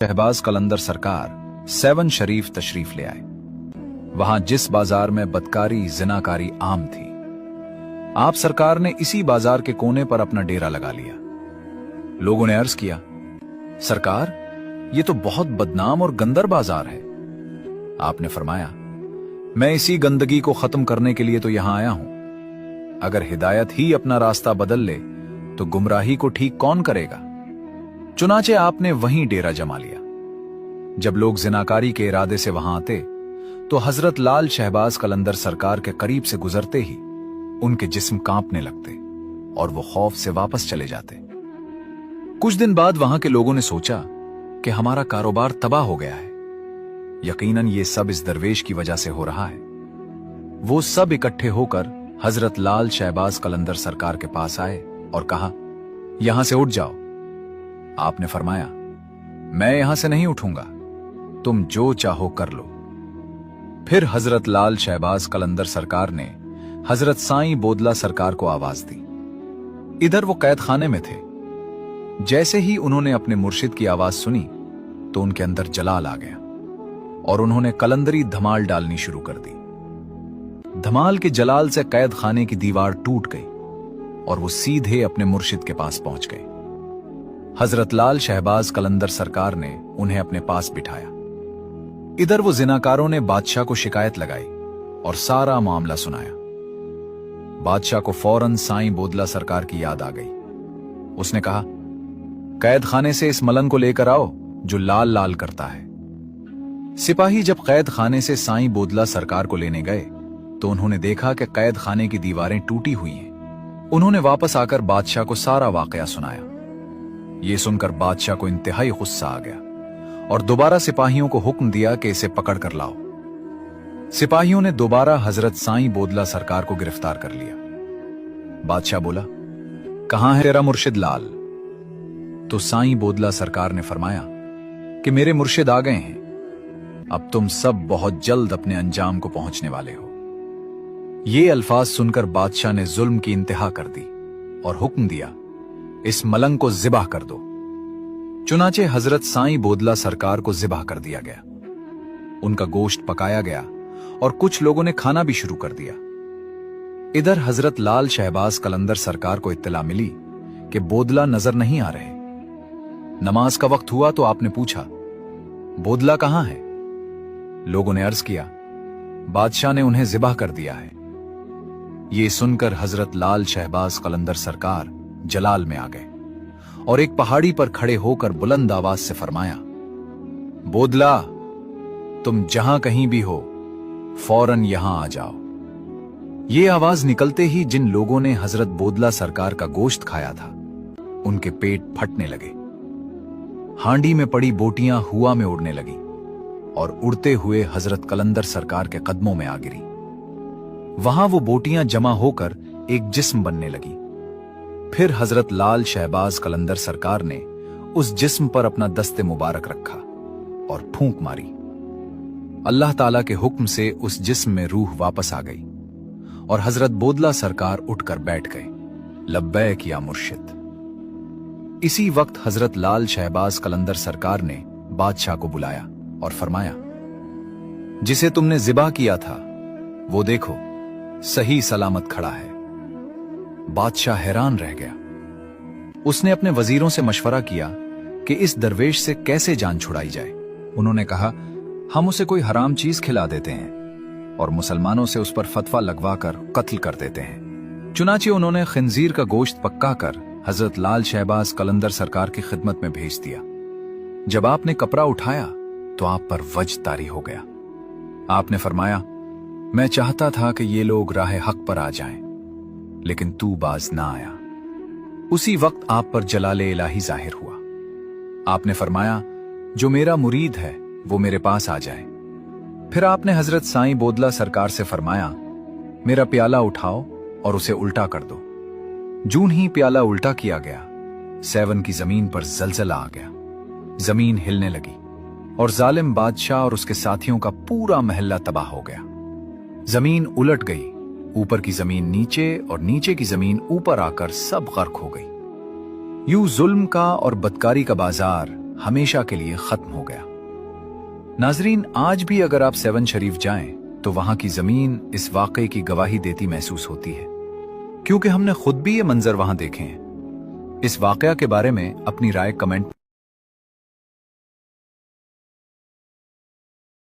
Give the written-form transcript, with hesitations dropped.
शहबाज कलंदर सरकार 7 शरीफ तशरीफ ले आए। वहां जिस बाजार में बदकारी जिनाकारी आम थी, आप सरकार ने इसी बाजार के कोने पर अपना डेरा लगा लिया। लोगों ने अर्ज किया, सरकार ये तो बहुत बदनाम और गंदर बाजार है। आपने फरमाया, मैं इसी गंदगी को खत्म करने के लिए तो यहां आया हूं। अगर हिदायत ही अपना रास्ता बदल ले तो गुमराही को ठीक कौन करेगा। चुनाचे आपने वहीं डेरा जमा लिया। जब लोग जिनाकारी के इरादे से वहां आते तो हजरत लाल शहबाज कलंदर सरकार के करीब से गुजरते ही उनके जिस्म कांपने लगते और वो खौफ से वापस चले जाते। कुछ दिन बाद वहां के लोगों ने सोचा कि हमारा कारोबार तबाह हो गया है। यकीनन ये सब इस दरवेश की वजह से हो रहा है। वो सब इकट्ठे होकर हजरत लाल शहबाज कलंदर सरकार के पास आए और कहा, यहां से उठ जाओ। आपने फरमाया, मैं यहां से नहीं उठूंगा, तुम जो चाहो कर लो। फिर हजरत लाल शहबाज कलंदर सरकार ने हजरत साईं बोदला सरकार को आवाज दी। इधर वो कैद खाने में थे। जैसे ही उन्होंने अपने मुर्शिद की आवाज सुनी तो उनके अंदर जलाल आ गया और उन्होंने कलंदरी धमाल डालनी शुरू कर दी। धमाल के जलाल से कैद खाने की दीवार टूट गई और वो सीधे अपने मुर्शिद के पास पहुंच गए। हजरत लाल शहबाज कलंदर सरकार ने उन्हें अपने पास बिठाया। इधर वो जिनाकारों ने बादशाह को शिकायत लगाई और सारा मामला सुनाया। बादशाह को फौरन साईं बोदला सरकार की याद आ गई। उसने कहा, कैद खाने से इस मलंग को लेकर आओ जो लाल लाल करता है। सिपाही जब कैद खाने से साईं बोदला सरकार को लेने गए तो उन्होंने देखा कि कैद खाने की दीवारें टूटी हुई हैं। उन्होंने वापस आकर बादशाह को सारा वाकया सुनाया। ये सुनकर बादशाह को इंतहाई गुस्सा आ गया और दोबारा सिपाहियों को हुक्म दिया कि इसे पकड़ कर लाओ। सिपाहियों ने दोबारा हजरत साईं बोदला सरकार को गिरफ्तार कर लिया। बादशाह बोला, कहां है तेरा मुर्शिद लाल? तो साईं बोदला सरकार ने फरमाया कि मेरे मुर्शिद आ गए हैं। अब तुम सब बहुत जल्द अपने अंजाम को पहुंचने वाले हो। ये अल्फाज सुनकर बादशाह ने जुल्म की इंतहा कर दी और हुक्म दिया, इस मलंग को ज़िबाह कर दो। चुनाचे हजरत साईं बोदला सरकार को ज़िबाह कर दिया गया। उनका गोश्त पकाया गया और कुछ लोगों ने खाना भी शुरू कर दिया। इधर हजरत लाल शहबाज कलंदर सरकार को इत्तला मिली कि बोदला नजर नहीं आ रहे। नमाज का वक्त हुआ तो आपने पूछा, बोदला कहां है? लोगों ने अर्ज किया, बादशाह ने उन्हें ज़िबाह कर दिया है। ये सुनकर हजरत लाल शहबाज कलंदर सरकार जलाल में आ गए और एक पहाड़ी पर खड़े होकर बुलंद आवाज से फरमाया, बोदला तुम जहां कहीं भी हो फौरन यहां आ जाओ। ये आवाज निकलते ही जिन लोगों ने हजरत बोदला सरकार का गोश्त खाया था उनके पेट फटने लगे। हांडी में पड़ी बोटियां हुआ में उड़ने लगी और उड़ते हुए हजरत कलंदर सरकार के कदमों में आ गिरी। वहां वो बोटियां जमा होकर एक जिस्म बनने लगी। फिर हजरत लाल शहबाज कलंदर सरकार ने उस जिस्म पर अपना दस्ते मुबारक रखा और फूंक मारी। अल्लाह ताला के हुक्म से उस जिस्म में रूह वापस आ गई और हजरत बोदला सरकार उठकर बैठ गए। लब्बैक या मुर्शिद। इसी वक्त हजरत लाल शहबाज कलंदर सरकार ने बादशाह को बुलाया और फरमाया, जिसे तुमने ज़िबाह किया था वो देखो सही सलामत खड़ा है। बादशाह हैरान रह गया। उसने अपने वजीरों से मशवरा किया कि इस दरवेश से कैसे जान छुड़ाई जाए। उन्होंने कहा, हम उसे कोई हराम चीज खिला देते हैं और मुसलमानों से उस पर फतवा लगवाकर कत्ल कर देते हैं। चुनाचे उन्होंने खिंजीर का गोश्त पक्का कर हजरत लाल शहबाज कलंदर सरकार की खिदमत में भेज दिया। जब आपने कपड़ा उठाया तो आप पर वज्द तारी हो गया। आपने फरमाया, मैं चाहता था कि ये लोग राह हक पर आ जाएं, लेकिन तू बाज ना आया। उसी वक्त आप पर जलाले इलाही जाहिर हुआ। आपने फरमाया, जो मेरा मुरीद है वो मेरे पास आ जाए। फिर आपने हजरत साईं बोदला सरकार से फरमाया, मेरा प्याला उठाओ और उसे उल्टा कर दो। जून ही प्याला उल्टा किया गया, 7 की जमीन पर जलजला आ गया। जमीन हिलने लगी और जालिम बादशाह और उसके साथियों का पूरा महल्ला तबाह हो गया। जमीन उलट गई, ऊपर की जमीन नीचे और नीचे की जमीन ऊपर आकर सब गर्क हो गई। यूं जुल्म का और बदकारी का बाजार हमेशा के लिए खत्म हो गया। नाजरीन, आज भी अगर आप सेवन शरीफ जाएं तो वहां की जमीन इस वाकये की गवाही देती महसूस होती है, क्योंकि हमने खुद भी ये मंजर वहां देखे हैं। इस वाकया के बारे में अपनी राय कमेंट